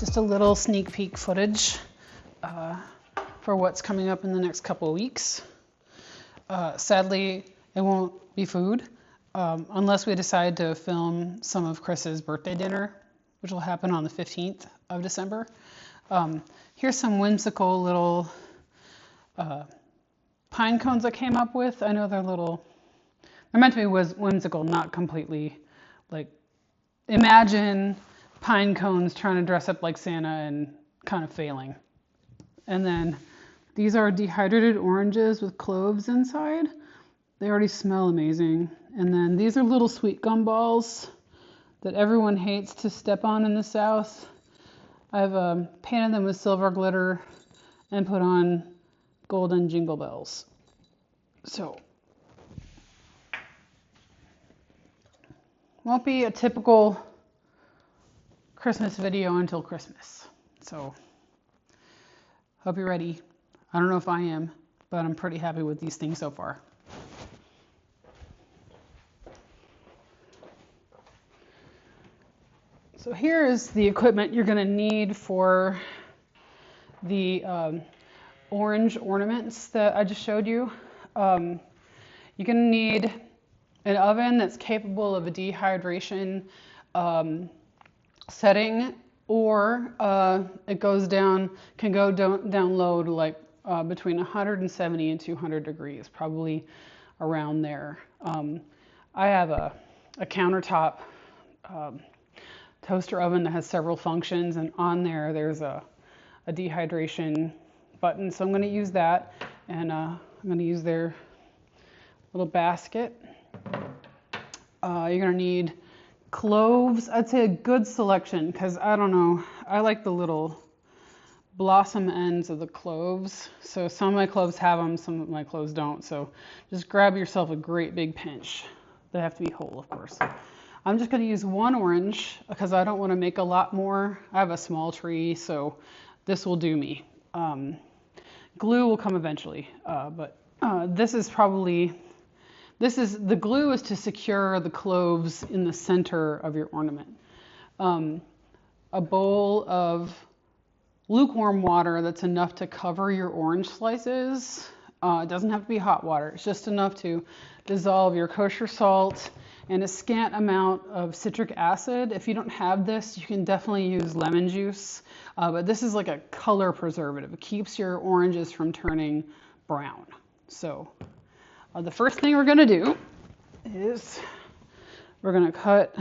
just a little sneak peek footage for what's coming up in the next couple of weeks. Sadly, it won't be food unless we decide to film some of Chris's birthday dinner, which will happen on the 15th of December. Here's some whimsical little pine cones I came up with. I know they're meant to be whimsical, not completely like, imagine pine cones trying to dress up like Santa and kind of failing. And then these are dehydrated oranges with cloves inside. They already smell amazing. And then these are little sweet gum balls that everyone hates to step on in the South. I've painted them with silver glitter and put on golden jingle bells. So, won't be a typical Christmas video until Christmas. So, hope you're ready. I don't know if I am, but I'm pretty happy with these things so far. So here is the equipment you're going to need for the orange ornaments that I just showed you. You're going to need an oven that's capable of a dehydration setting, or it can go down low to like between 170 and 200 degrees, probably around there. I have a countertop toaster oven that has several functions, and on there's a dehydration button. So I'm going to use that, and I'm going to use their little basket. You're going to need cloves. I'd say a good selection, because I don't know, I like the little blossom ends of the cloves. So some of my cloves have them, some of my cloves don't. So just grab yourself a great big pinch. They have to be whole, of course. I'm just going to use one orange because I don't want to make a lot more. I have a small tree, so this will do me. Glue will come eventually, but the glue is to secure the cloves in the center of your ornament. A bowl of lukewarm water that's enough to cover your orange slices. It doesn't have to be hot water. It's just enough to dissolve your kosher salt and a scant amount of citric acid. If you don't have this, you can definitely use lemon juice, but this is like a color preservative. It keeps your oranges from turning brown. So the first thing we're going to do is we're going to cut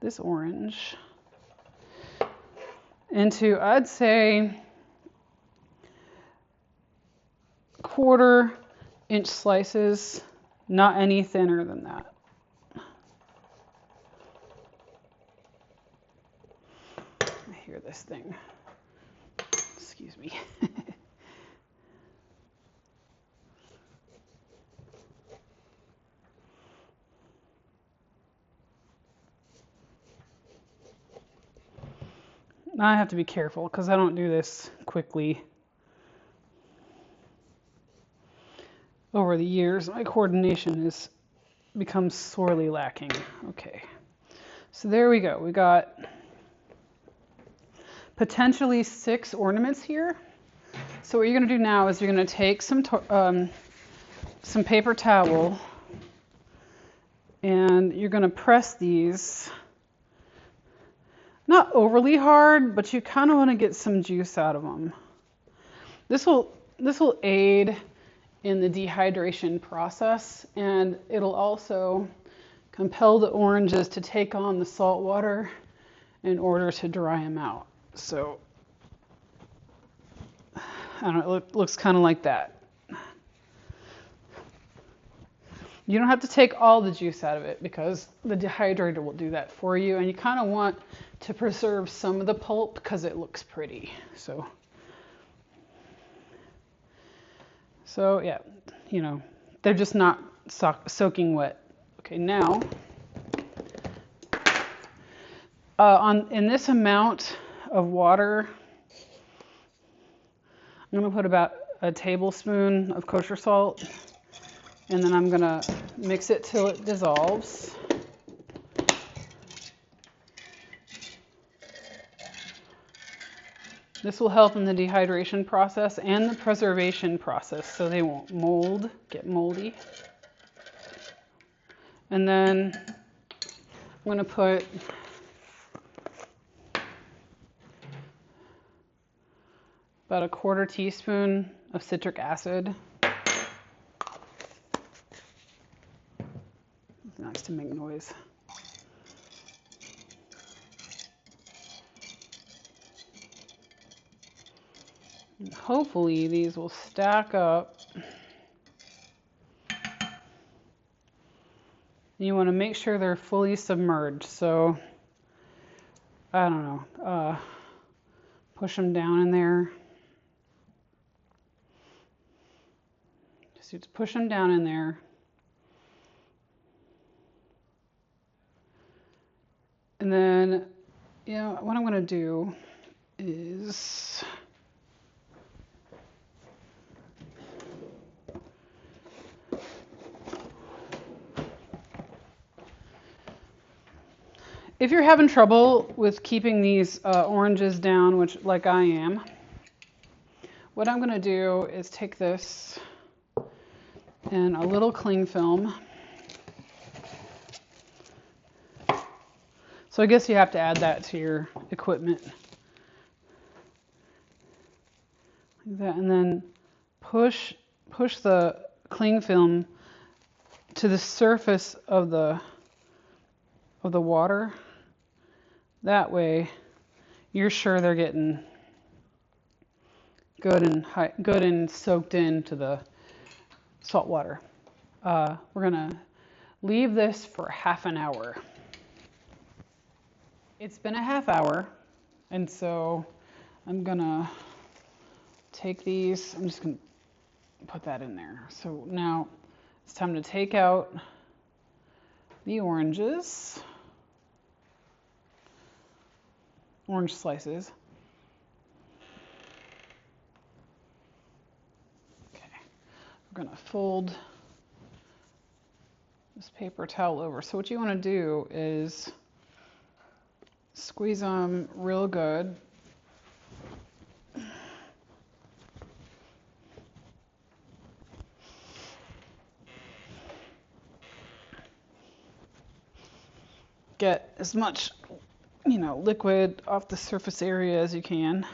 this orange into, I'd say, 1/4-inch slices, not any thinner than that. I hear this thing. Excuse me. Now I have to be careful because I don't do this quickly. Over the years, my coordination has become sorely lacking. Okay, so there we go. We got potentially 6 ornaments here. So what you're going to do now is you're going to take some paper towel, and you're going to press these, not overly hard, but you kind of want to get some juice out of them. This will aid in the dehydration process, and it'll also compel the oranges to take on the salt water in order to dry them out. So, I don't know, it looks kind of like that. You don't have to take all the juice out of it because the dehydrator will do that for you, and you kind of want to preserve some of the pulp because it looks pretty. So yeah, you know, they're just not soaking wet. Okay, now, in this amount of water, I'm going to put about a tablespoon of kosher salt, and then I'm going to mix it till it dissolves. This will help in the dehydration process and the preservation process so they won't get moldy. And then I'm going to put about a 1/4 teaspoon of citric acid. It's nice to make noise. And hopefully these will stack up. You want to make sure they're fully submerged. So, I don't know, push them down in there. Just push them down in there. And then, what I'm going to do is if you're having trouble with keeping these oranges down, which like I am, what I'm going to do is take this and a little cling film. So I guess you have to add that to your equipment. Like that, and then push the cling film to the surface of the water. That way, you're sure they're getting good and soaked into the salt water. We're gonna leave this for ½ an hour. It's been a ½ hour, and so I'm gonna take these. I'm just gonna put that in there. So now it's time to take out the orange slices. Okay, we're gonna fold this paper towel over. So what you want to do is squeeze them real good. Get as much, liquid off the surface area as you can.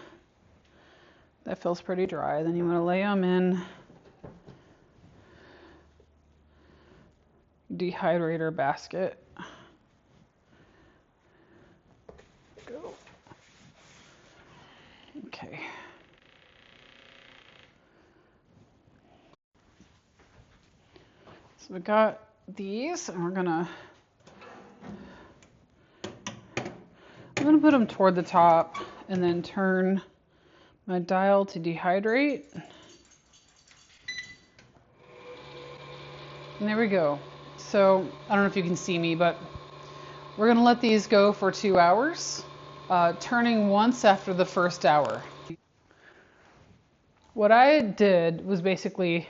That feels pretty dry. Then you want to lay them in dehydrator basket. Go. Okay. So we got these, and I'm gonna put them toward the top and then turn my dial to dehydrate. And there we go. So I don't know if you can see me, but we're gonna let these go for 2 hours, turning once after the first hour. What I did was basically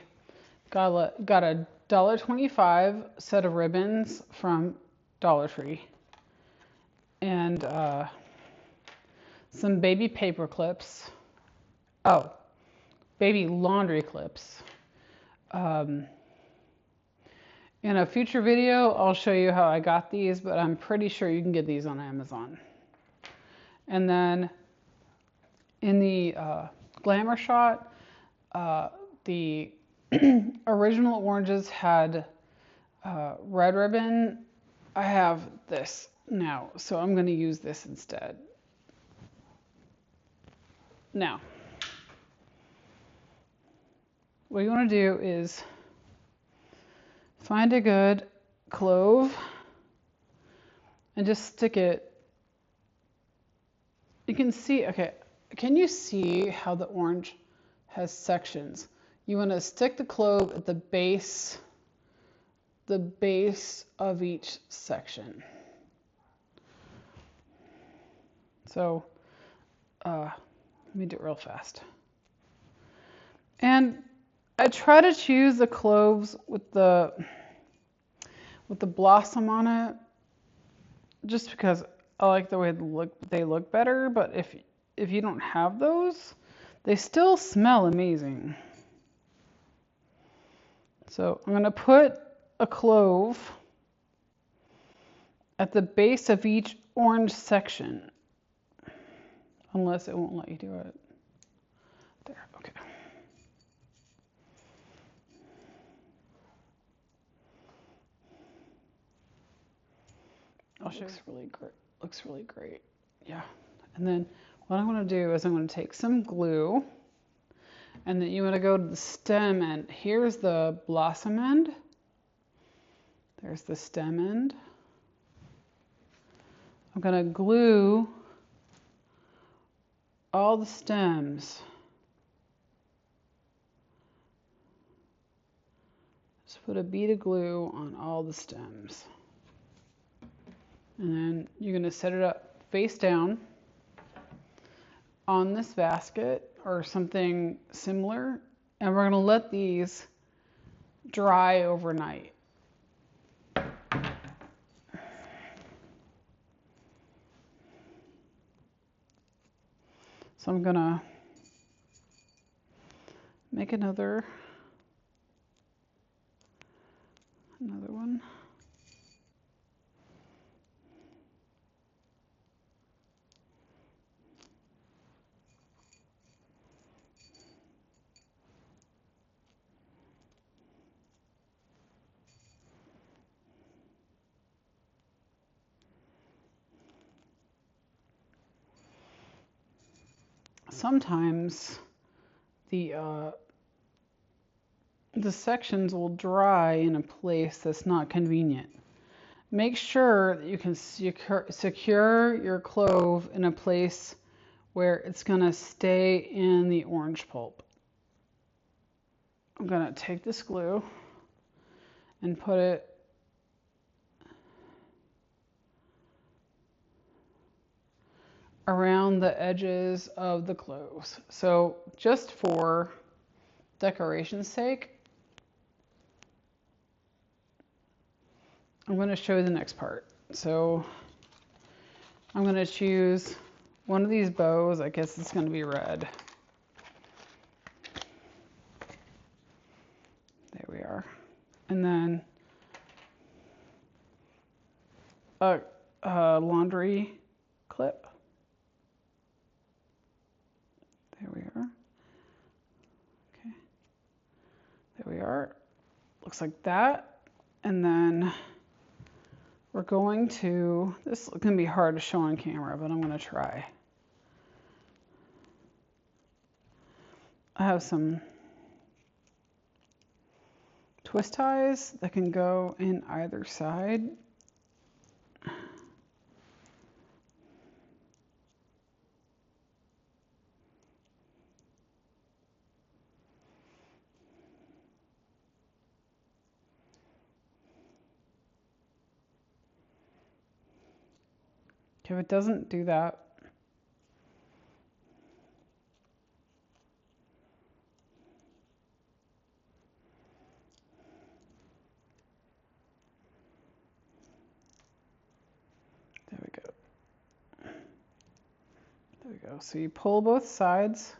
got a $1.25 set of ribbons from Dollar Tree and some baby paper clips. Oh, baby laundry clips. In a future video, I'll show you how I got these, but I'm pretty sure you can get these on Amazon. And then in the glamour shot, the original oranges had red ribbon. I have this now, so I'm going to use this instead. Now, what you want to do is find a good clove and just stick it. You can see, okay, can you see how the orange has sections? You want to stick the clove at the base of each section. So, let me do it real fast. And I try to choose the cloves with the blossom on it, just because I like the way they look better. But if you don't have those, they still smell amazing. So I'm going to put a clove at the base of each orange section, unless it won't let you do it. There, okay. I'll show you. Looks really great. Looks really great. Yeah. And then what I'm going to do is I'm going to take some glue, and then you want to go to the stem end. Here's the blossom end. There's the stem end. I'm going to glue all the stems. Just put a bead of glue on all the stems. And then you're going to set it up face down on this basket or something similar. And we're going to let these dry overnight. So I'm going to make another one. Sometimes the sections will dry in a place that's not convenient. Make sure that you can secure your clove in a place where it's going to stay in the orange pulp. I'm going to take this glue and put it around the edges of the cloves. So just for decoration's sake, I'm going to show you the next part. So I'm going to choose one of these bows. I guess it's going to be red. There we are. And then a laundry clip. There we are. Okay. There we are. Looks like that. And then we're going to, this is going to be hard to show on camera, but I'm going to try. I have some twist ties that can go in either side. If it doesn't do that, there we go. There we go. So you pull both sides.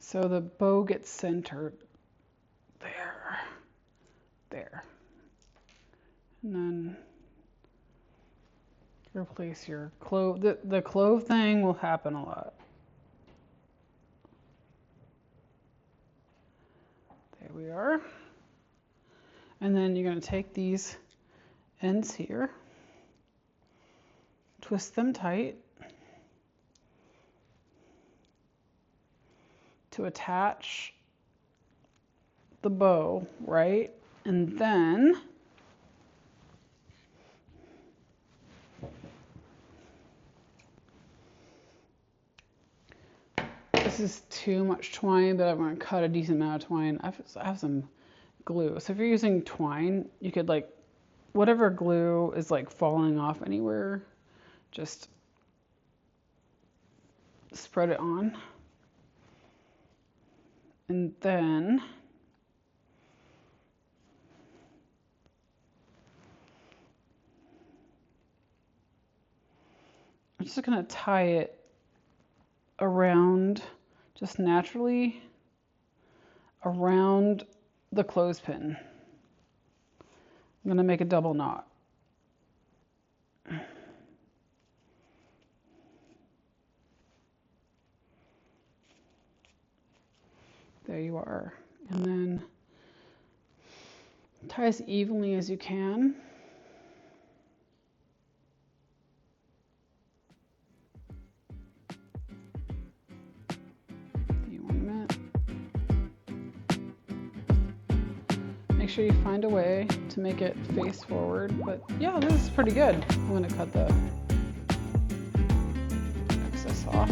So the bow gets centered. There. There. And then replace your clove. The clove thing will happen a lot. There we are. And then you're going to take these ends here, twist them tight to attach the bow, right? And then this is too much twine, but I'm going to cut a decent amount of twine. I have some glue. So if you're using twine, you could like, whatever glue is like falling off anywhere, just spread it on. And then I'm just going to tie it around, just naturally around the clothespin. I'm going to make a double knot. There you are. And then tie as evenly as you can. The ornament. Make sure you find a way to make it face forward, but yeah, this is pretty good. I'm going to cut the excess off.